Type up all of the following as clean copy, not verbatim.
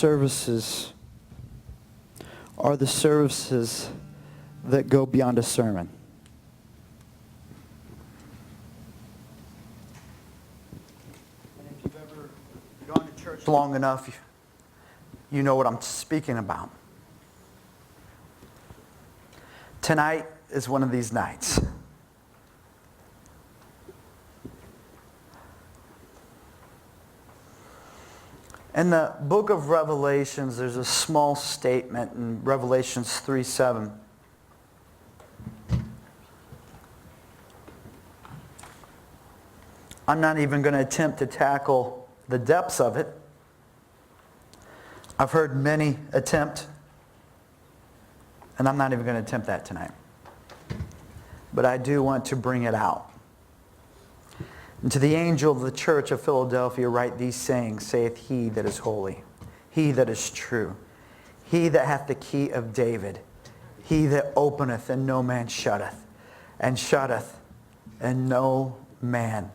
services are the services that go beyond a sermon. And if you've ever gone to church long enough, you know what I'm speaking about. Tonight is one of these nights. In the book of Revelations, there's a small statement in Revelations 3:7. I'm not even going to attempt to tackle the depths of it. I've heard many attempt, and I'm not even going to attempt that tonight. But I do want to bring it out. And to the angel of the church of Philadelphia write these sayings, saith he that is holy, he that is true, he that hath the key of David, he that openeth and no man shutteth, and shutteth and no man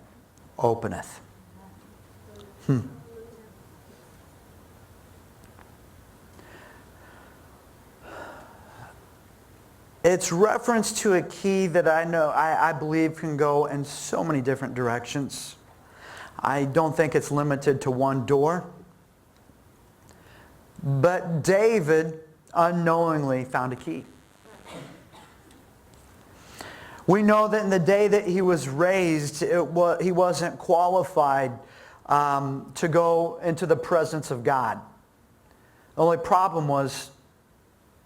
openeth. It's reference to a key that I believe can go in so many different directions. I don't think it's limited to one door. But David unknowingly found a key. We know that in the day that he was raised, he wasn't qualified to go into the presence of God. The only problem was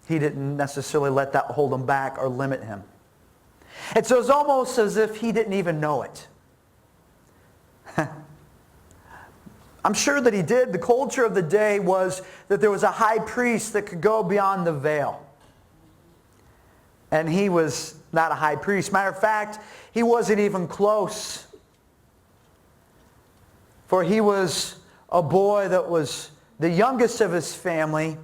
he didn't necessarily let that hold him back or limit him. And so it's almost as if he didn't even know it. I'm sure that he did. The culture of the day was that there was a high priest that could go beyond the veil. And he was not a high priest. Matter of fact, he wasn't even close. For he was a boy that was the youngest of his family.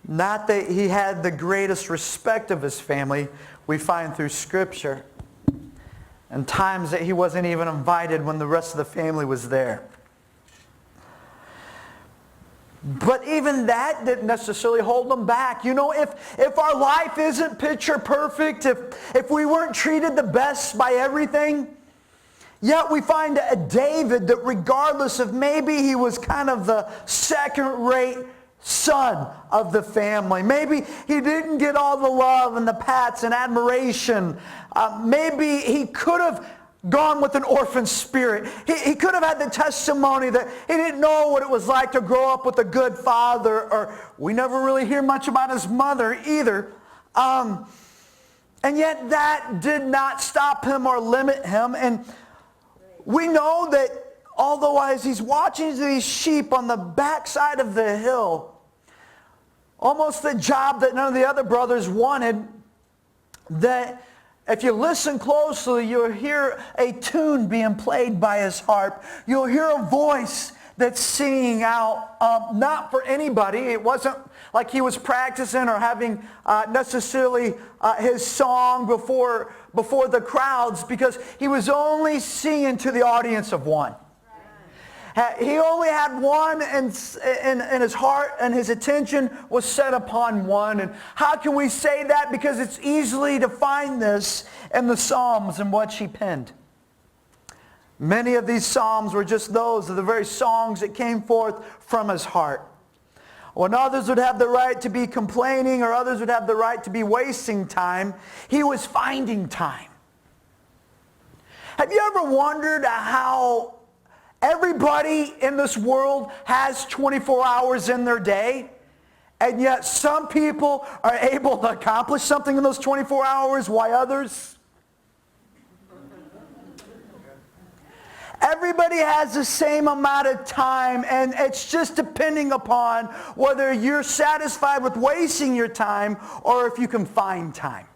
Not that he had the greatest respect of his family, we find through Scripture. And times that he wasn't even invited when the rest of the family was there. But even that didn't necessarily hold him back. You know, if our life isn't picture perfect, if we weren't treated the best by everything, yet we find a David that regardless of maybe he was kind of the second-rate son of the family. Maybe he didn't get all the love and the pats and admiration. Maybe he could have gone with an orphan spirit. He could have had the testimony that he didn't know what it was like to grow up with a good father, or we never really hear much about his mother either. And yet that did not stop him or limit him. And we know that although as he's watching these sheep on the backside of the hill, almost the job that none of the other brothers wanted, that if you listen closely, you'll hear a tune being played by his harp. You'll hear a voice that's singing out, not for anybody. It wasn't like he was practicing or having necessarily his song before the crowds, because he was only singing to the audience of one. He only had one in his heart, and his attention was set upon one. And how can we say that? Because it's easily to find this in the Psalms and what she penned. Many of these Psalms were just those of the very songs that came forth from his heart. When others would have the right to be complaining, or others would have the right to be wasting time, he was finding time. Have you ever wondered how everybody in this world has 24 hours in their day, and yet some people are able to accomplish something in those 24 hours while others? Everybody has the same amount of time, and it's just depending upon whether you're satisfied with wasting your time or if you can find time.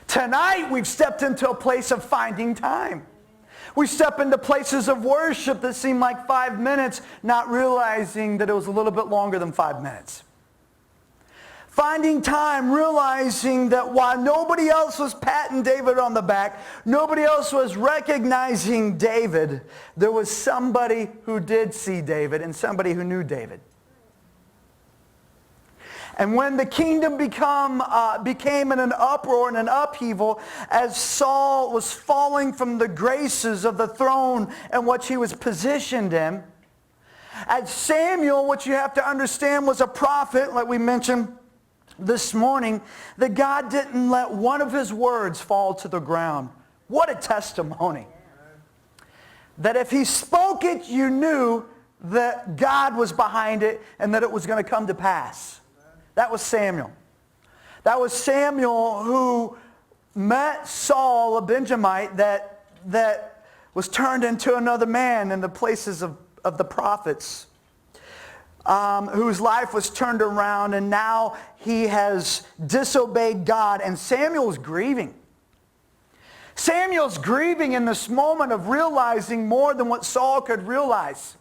Tonight we've stepped into a place of finding time. We step into places of worship that seem like 5 minutes, not realizing that it was a little bit longer than 5 minutes. Finding time, realizing that while nobody else was patting David on the back, nobody else was recognizing David, there was somebody who did see David and somebody who knew David. And when the kingdom became in an uproar and an upheaval, as Saul was falling from the graces of the throne and what he was positioned in, as Samuel, which you have to understand was a prophet, like we mentioned this morning, that God didn't let one of his words fall to the ground. What a testimony. That if he spoke it, you knew that God was behind it and that it was going to come to pass. That was Samuel. That was Samuel who met Saul, a Benjamite, that was turned into another man in the places of the prophets, whose life was turned around, and now he has disobeyed God. And Samuel's grieving. Samuel's grieving in this moment of realizing more than what Saul could realize.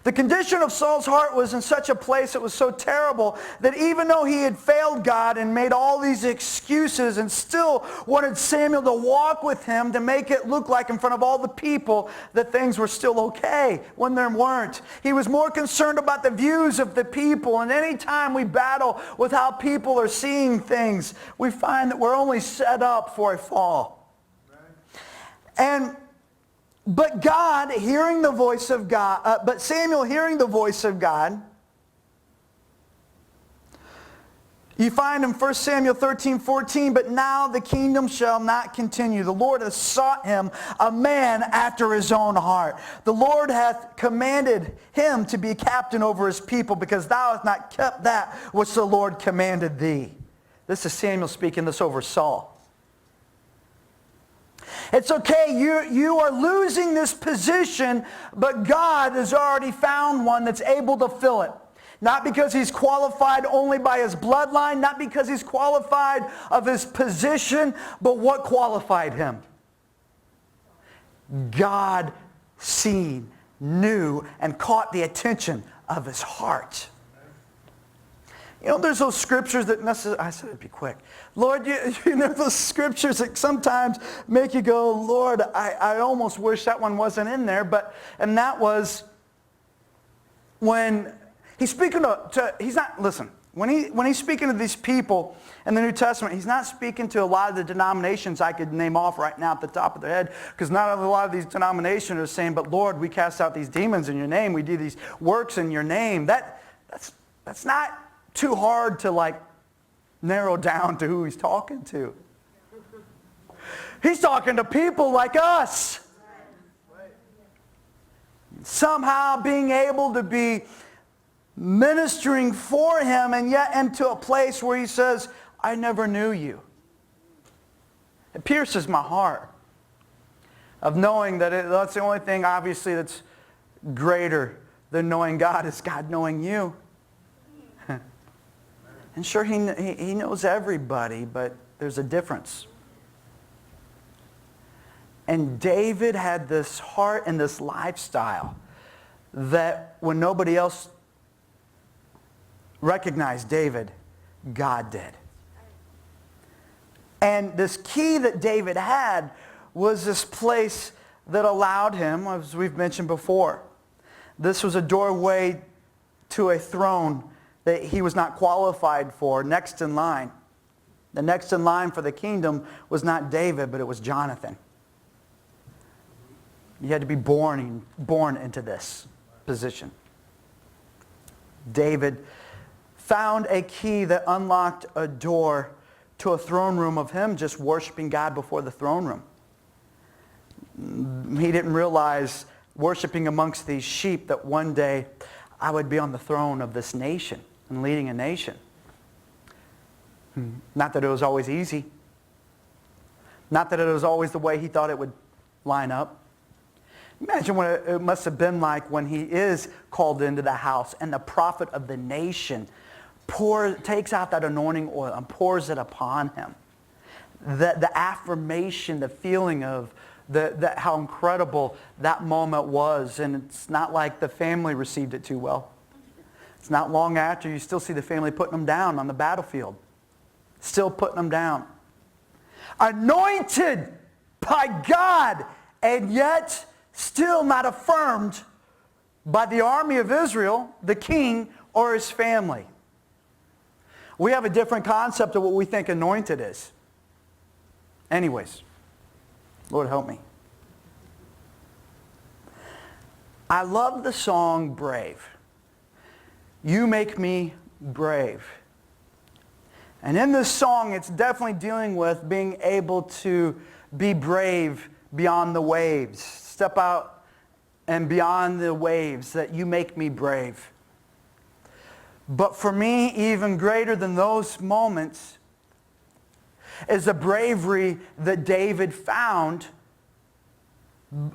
The condition of Saul's heart was in such a place, it was so terrible, that even though he had failed God and made all these excuses and still wanted Samuel to walk with him to make it look like in front of all the people that things were still okay when there weren't. He was more concerned about the views of the people. And any time we battle with how people are seeing things, we find that we're only set up for a fall. But God, hearing the voice of God, but Samuel hearing the voice of God, you find in 1 Samuel 13:14, but now the kingdom shall not continue. The Lord has sought him a man after his own heart. The Lord hath commanded him to be captain over his people, because thou hast not kept that which the Lord commanded thee. This is Samuel speaking this over Saul. It's okay, you are losing this position, but God has already found one that's able to fill it. Not because he's qualified only by his bloodline, not because he's qualified of his position, but what qualified him? God seen, knew, and caught the attention of his heart. You know, there's those scriptures that I said it'd be quick. Lord, you know those scriptures that sometimes make you go, Lord, I almost wish that one wasn't in there. And that was when he's speaking when he's speaking to these people in the New Testament, he's not speaking to a lot of the denominations I could name off right now at the top of their head, because not a lot of these denominations are saying, but Lord, we cast out these demons in your name. We do these works in your name. That's not too hard to narrow down to who he's talking to. He's talking to people like us. Somehow being able to be ministering for him, and yet into a place where he says, I never knew you. It pierces my heart of knowing that that's the only thing obviously that's greater than knowing God is God knowing you. And sure, he knows everybody, but there's a difference. And David had this heart and this lifestyle that when nobody else recognized David, God did. And this key that David had was this place that allowed him, as we've mentioned before. This was a doorway to a throne that he was not qualified for, next in line. The next in line for the kingdom was not David, but it was Jonathan. You had to be born into this position. David found a key that unlocked a door to a throne room of him just worshiping God before the throne room. He didn't realize, worshiping amongst these sheep, that one day I would be on the throne of this nation and leading a nation. Not that it was always easy. Not that it was always the way he thought it would line up. Imagine what it must have been like when he is called into the house and the prophet of the nation takes out that anointing oil and pours it upon him. The affirmation, the feeling of how incredible that moment was. And it's not like the family received it too well. It's not long after you still see the family putting them down on the battlefield. Still putting them down. Anointed by God, and yet still not affirmed by the army of Israel, the king, or his family. We have a different concept of what we think anointed is. Anyways, Lord help me. I love the song Brave. You make me brave. And in this song, it's definitely dealing with being able to be brave beyond the waves. Step out and beyond the waves, that you make me brave. But for me, even greater than those moments is the bravery that David found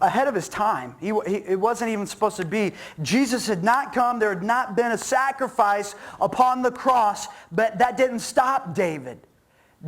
ahead of his time. It wasn't even supposed to be. Jesus had not come. There had not been a sacrifice upon the cross, but that didn't stop David.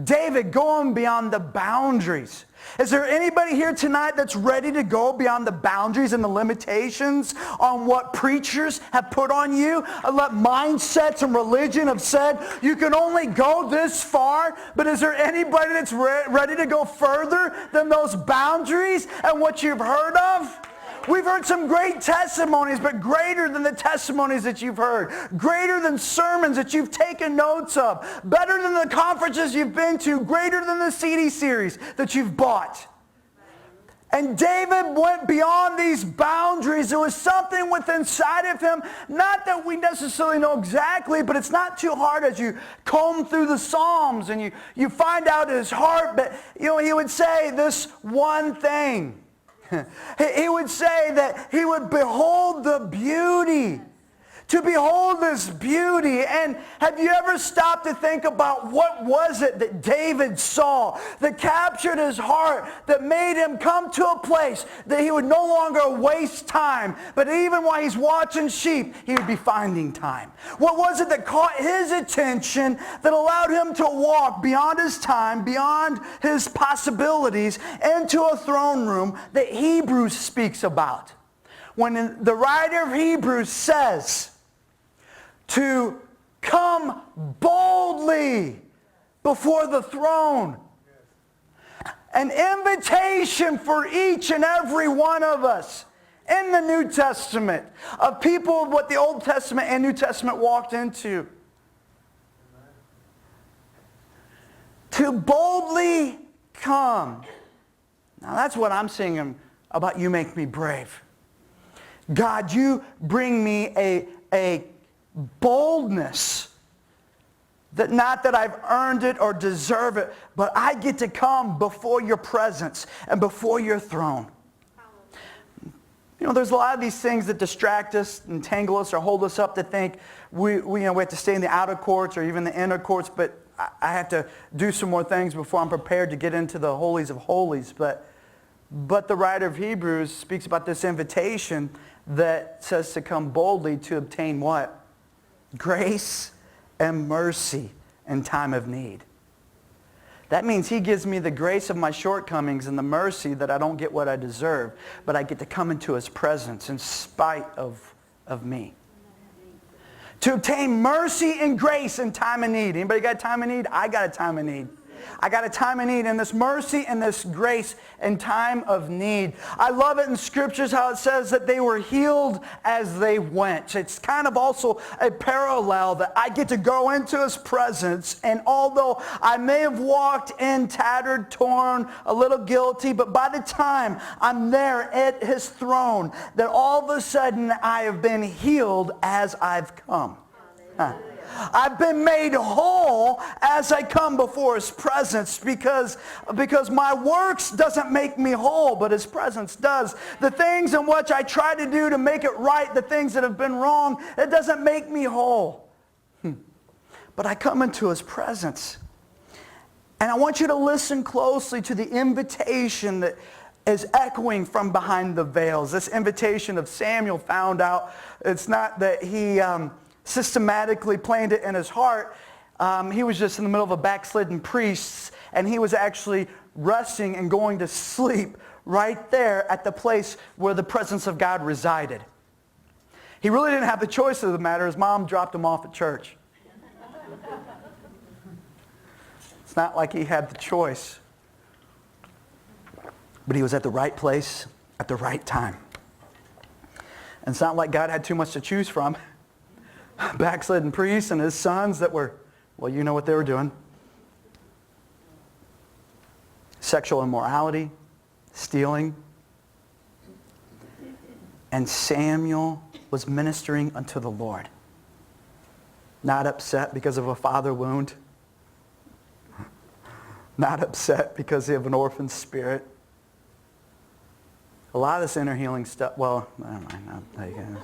David going beyond the boundaries. Is there anybody here tonight that's ready to go beyond the boundaries and the limitations on what preachers have put on you? What mindsets and religion have said, you can only go this far, but is there anybody that's ready to go further than those boundaries and what you've heard of? We've heard some great testimonies, but greater than the testimonies that you've heard. Greater than sermons that you've taken notes of. Better than the conferences you've been to. Greater than the CD series that you've bought. And David went beyond these boundaries. There was something within inside of him, not that we necessarily know exactly, but it's not too hard as you comb through the Psalms and you find out his heart. But he would say this one thing. He would say that he would behold the beauty. To behold this beauty. And have you ever stopped to think about what was it that David saw that captured his heart, that made him come to a place that he would no longer waste time, but even while he's watching sheep, he would be finding time? What was it that caught his attention that allowed him to walk beyond his time, beyond his possibilities, into a throne room that Hebrews speaks about? When the writer of Hebrews says, to come boldly before the throne. An invitation for each and every one of us in the New Testament of people of what the Old Testament and New Testament walked into. To boldly come. Now that's what I'm singing about. You make me brave. God, you bring me a boldness that not that I've earned it or deserve it, but I get to come before your presence and before your throne. There's a lot of these things that distract us, entangle us, or hold us up to think we have to stay in the outer courts or even the inner courts, but I have to do some more things before I'm prepared to get into the holies of holies. But the writer of Hebrews speaks about this invitation that says to come boldly to obtain what? Grace and mercy in time of need. That means he gives me the grace of my shortcomings and the mercy that I don't get what I deserve, but I get to come into his presence in spite of me. To obtain mercy and grace in time of need. Anybody got a time of need? I got a time of need. I got a time of need, and this mercy and this grace in time of need. I love it in scriptures how it says that they were healed as they went. It's kind of also a parallel that I get to go into his presence, and although I may have walked in tattered, torn, a little guilty, but by the time I'm there at his throne, that all of a sudden I have been healed as I've come. I've been made whole as I come before his presence because my works doesn't make me whole, but his presence does. The things in which I try to do to make it right, the things that have been wrong, it doesn't make me whole. But I come into his presence. And I want you to listen closely to the invitation that is echoing from behind the veils. This invitation of Samuel found out, it's not that he systematically planned it in his heart. He was just in the middle of a backslidden priest, and he was actually resting and going to sleep right there at the place where the presence of God resided. He really didn't have the choice of the matter. His mom dropped him off at church. It's not like he had the choice. But he was at the right place at the right time. And it's not like God had too much to choose from. Backslidden priests and his sons that were, well, you know what they were doing. Sexual immorality, stealing. And Samuel was ministering unto the Lord. Not upset because of a father wound. Not upset because of an orphan spirit. A lot of this inner healing stuff, well, I don't mind.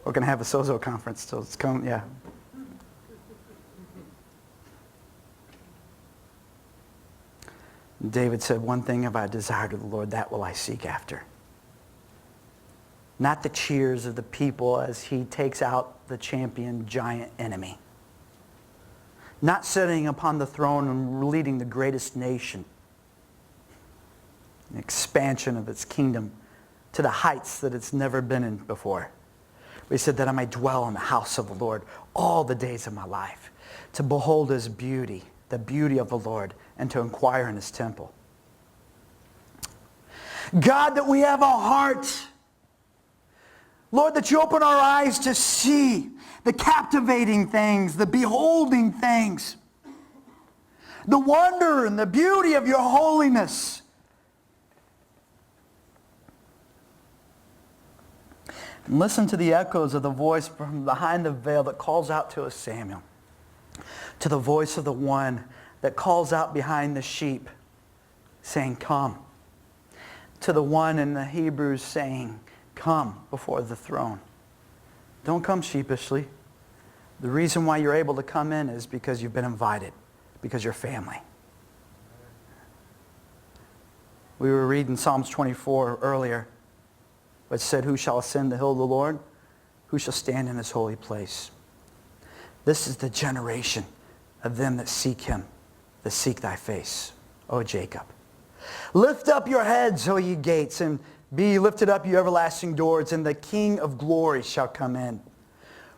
We're going to have a Sozo conference, so it's coming, yeah. David said, one thing have I desired of the Lord, that will I seek after. Not the cheers of the people as he takes out the champion giant enemy. Not sitting upon the throne and leading the greatest nation. An expansion of its kingdom to the heights that it's never been in before. He said that I may dwell in the house of the Lord all the days of my life, to behold his beauty, the beauty of the Lord, and to inquire in his temple. God, that we have a heart. Lord, that you open our eyes to see the captivating things, the beholding things, the wonder and the beauty of your holiness. And listen to the echoes of the voice from behind the veil that calls out to us, Samuel. To the voice of the one that calls out behind the sheep, saying, come. To the one in the Hebrews saying, come before the throne. Don't come sheepishly. The reason why you're able to come in is because you've been invited, because you're family. We were reading Psalms 24 earlier, which said, who shall ascend the hill of the Lord? Who shall stand in his holy place? This is the generation of them that seek him, that seek thy face, O Jacob. Lift up your heads, O ye gates, and be lifted up, you everlasting doors, and the King of glory shall come in.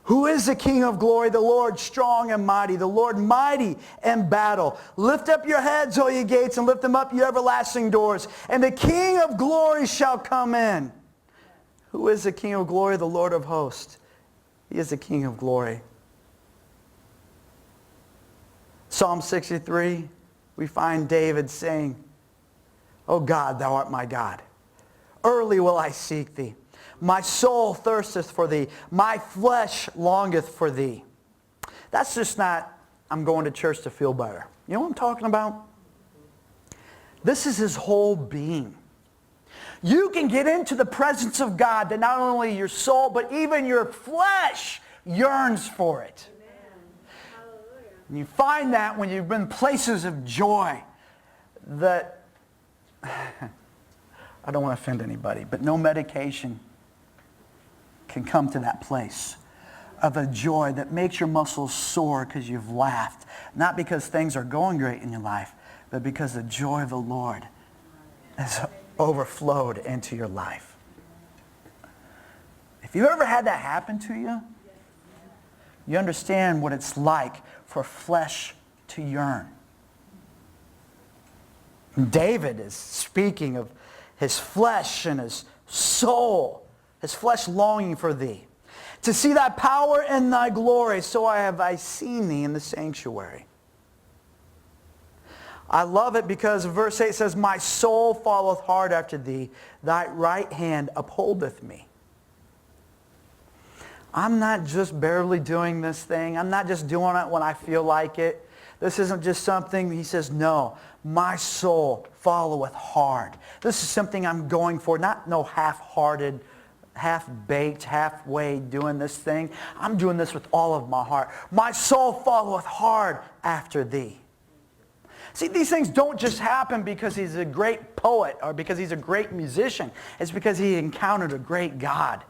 Who is the King of glory? The Lord strong and mighty, the Lord mighty in battle. Lift up your heads, O ye gates, and lift them up, you everlasting doors, and the King of glory shall come in. Who is the King of glory? The Lord of hosts. He is the King of glory. Psalm 63, we find David saying, O God, thou art my God. Early will I seek thee. My soul thirsteth for thee. My flesh longeth for thee. That's just not, I'm going to church to feel better. You know what I'm talking about? This is his whole being. You can get into the presence of God that not only your soul, but even your flesh yearns for it. And you find that when you've been in places of joy that, I don't want to offend anybody, but no medication can come to that place of a joy that makes your muscles sore because you've laughed. Not because things are going great in your life, but because the joy of the Lord has overflowed into your life. If you've ever had that happen to you, you understand what it's like for flesh to yearn. David is speaking of his flesh and his soul, his flesh longing for thee. To see thy power and thy glory, so have I seen thee in the sanctuary. I love it because verse 8 says, my soul followeth hard after thee, thy right hand upholdeth me. I'm not just barely doing this thing. I'm not just doing it when I feel like it. This isn't just something, he says, no, my soul followeth hard. This is something I'm going for, not no half-hearted, half-baked, halfway doing this thing. I'm doing this with all of my heart. My soul followeth hard after thee. See, these things don't just happen because he's a great poet or because he's a great musician. It's because he encountered a great God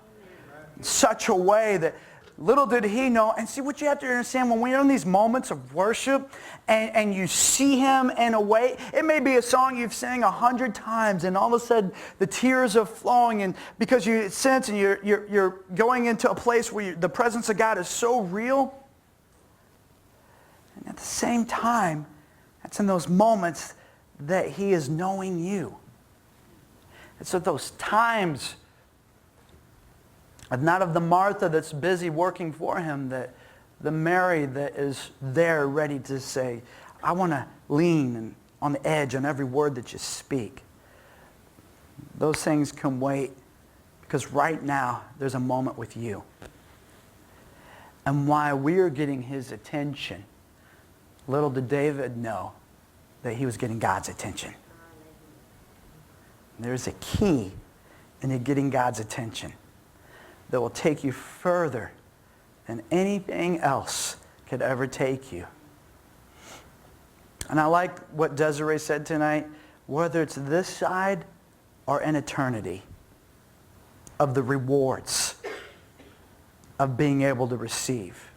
in such a way that little did he know. And see, what you have to understand, when we're in these moments of worship and you see him in a way, it may be a song you've sang 100 times and all of a sudden the tears are flowing, and because you sense and you're going into a place where the presence of God is so real. And at the same time, it's in those moments that he is knowing you. It's at those times, not of the Martha that's busy working for him, that the Mary that is there ready to say, I want to lean on the edge on every word that you speak. Those things can wait, because right now there's a moment with you. And while we are getting his attention, little did David know that he was getting God's attention. There's a key in getting God's attention that will take you further than anything else could ever take you. And I like what Desiree said tonight, whether it's this side or in eternity, of the rewards of being able to receive.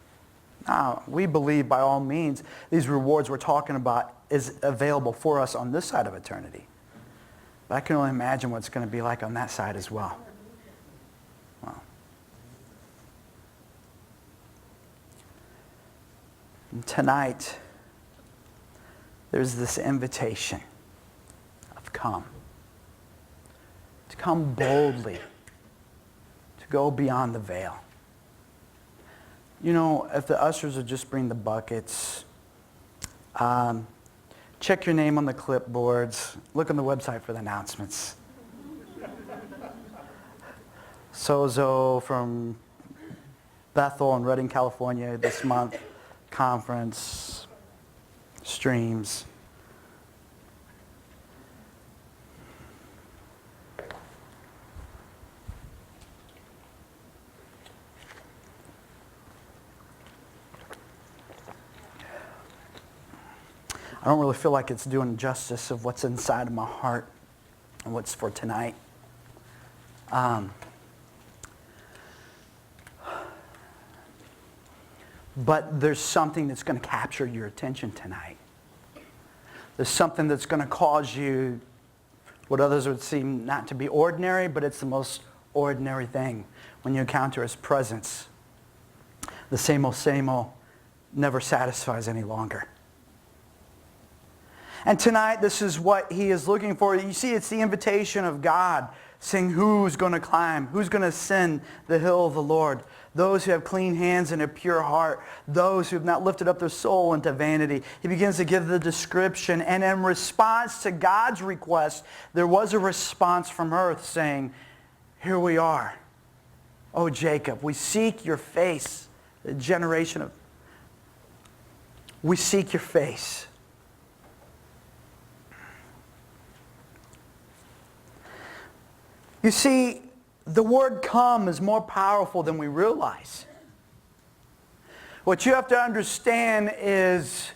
Now, we believe by all means these rewards we're talking about is available for us on this side of eternity. But I can only imagine what it's going to be like on that side as well. Wow. And tonight, there's this invitation of come. To come boldly. To go beyond the veil. You know, if the ushers would just bring the buckets, check your name on the clipboards, look on the website for the announcements. Sozo from Bethel in Redding, California this month, conference, streams. I don't really feel like it's doing justice of what's inside of my heart and what's for tonight. But there's something that's going to capture your attention tonight. There's something that's going to cause you what others would seem not to be ordinary, but it's the most ordinary thing when you encounter his presence. The same old never satisfies any longer. And tonight, this is what he is looking for. You see, it's the invitation of God saying, who's going to climb? Who's going to ascend the hill of the Lord? Those who have clean hands and a pure heart. Those who have not lifted up their soul into vanity. He begins to give the description. And in response to God's request, there was a response from earth saying, here we are. O Jacob, we seek your face. The generation of... We seek your face. You see, the word come is more powerful than we realize. What you have to understand is,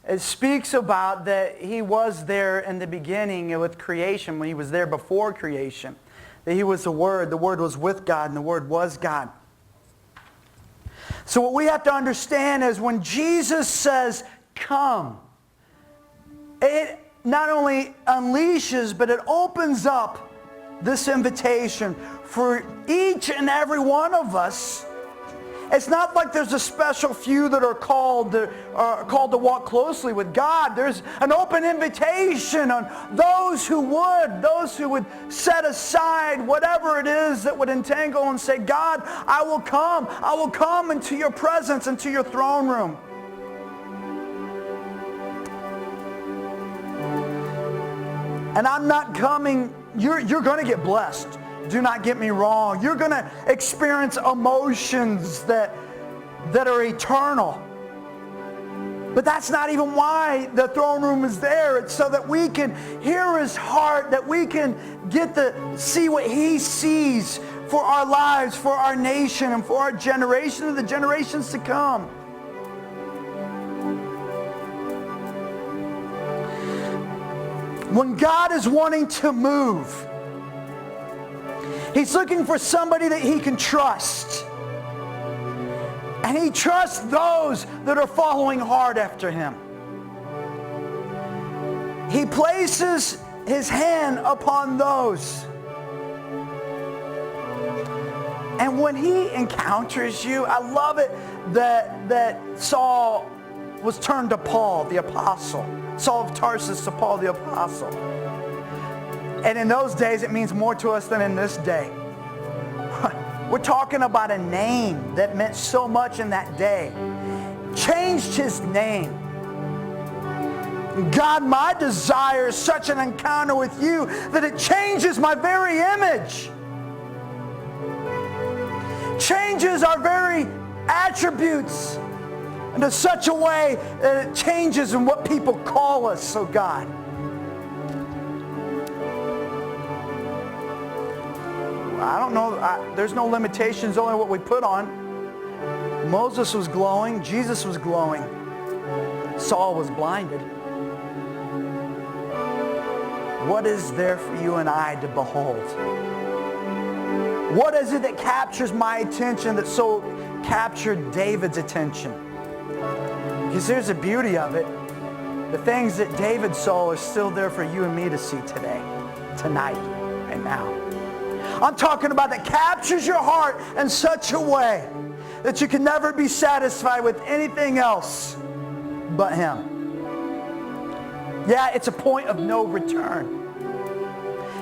it speaks about that he was there in the beginning with creation, when he was there before creation. That he was the Word was with God, and the Word was God. So what we have to understand is when Jesus says, come, it not only unleashes, but it opens up this invitation for each and every one of us. It's not like there's a special few that are called to walk closely with God. There's an open invitation on those who would set aside whatever it is that would entangle and say, God, I will come into your presence, into your throne room. And I'm not coming. You're going to get blessed. Do not get me wrong. You're going to experience emotions that are eternal. But that's not even why the throne room is there. It's so that we can hear his heart, that we can get to see what he sees for our lives, for our nation, and for our generation and the generations to come. When God is wanting to move, he's looking for somebody that he can trust. And he trusts those that are following hard after him. He places his hand upon those. And when he encounters you, I love it that Saul was turned to Paul, the apostle. Saul of Tarsus to Paul, the apostle. And in those days, it means more to us than in this day. We're talking about a name that meant so much in that day. Changed his name. God, my desire is such an encounter with you that it changes my very image. Changes our very attributes into such a way that it changes in what people call us, so God. I don't know, there's no limitations, only what we put on. Moses was glowing, Jesus was glowing. Saul was blinded. What is there for you and I to behold? What is it that captures my attention that so captured David's attention? Because here's the beauty of it. The things that David saw are still there for you and me to see today, tonight, and now. I'm talking about that captures your heart in such a way that you can never be satisfied with anything else but him. Yeah, it's a point of no return.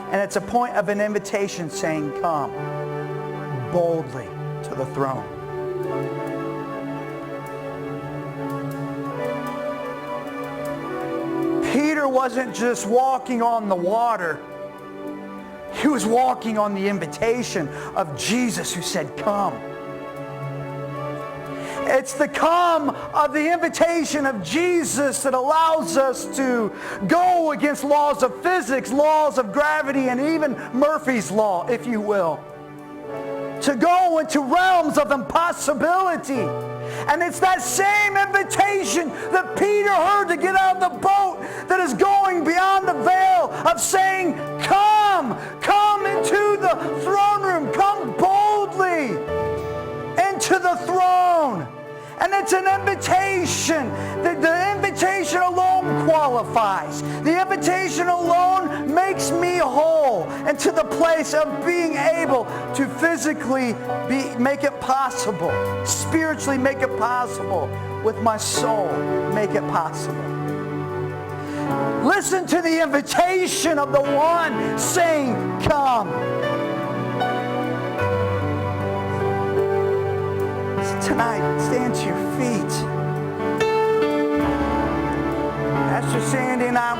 And it's a point of an invitation saying, come boldly to the throne. Peter wasn't just walking on the water. He was walking on the invitation of Jesus who said, come. It's the come of the invitation of Jesus that allows us to go against laws of physics, laws of gravity, and even Murphy's Law, if you will. To go into realms of impossibility. And it's that same invitation that Peter heard to get out of the boat that is going beyond the veil of saying, come into the throne room, come boldly into the throne. And it's an invitation. The invitation alone qualifies. The invitation alone makes me whole and to the place of being able to physically make it possible, spiritually make it possible, with my soul make it possible. Listen to the invitation of the one saying, come. Tonight, stand to your feet. Pastor Sandy and I,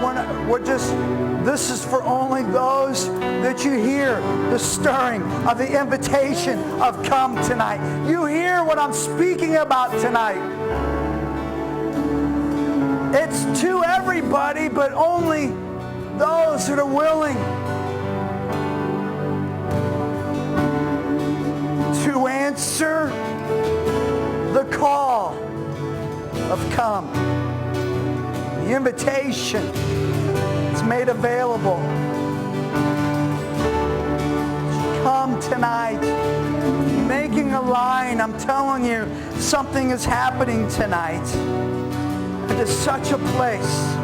this is for only those that you hear the stirring of the invitation of come tonight. You hear what I'm speaking about tonight. It's to everybody, but only those that are willing to answer the call of come. The invitation is made available. Come tonight. Making a line. I'm telling you, something is happening tonight. It is such a place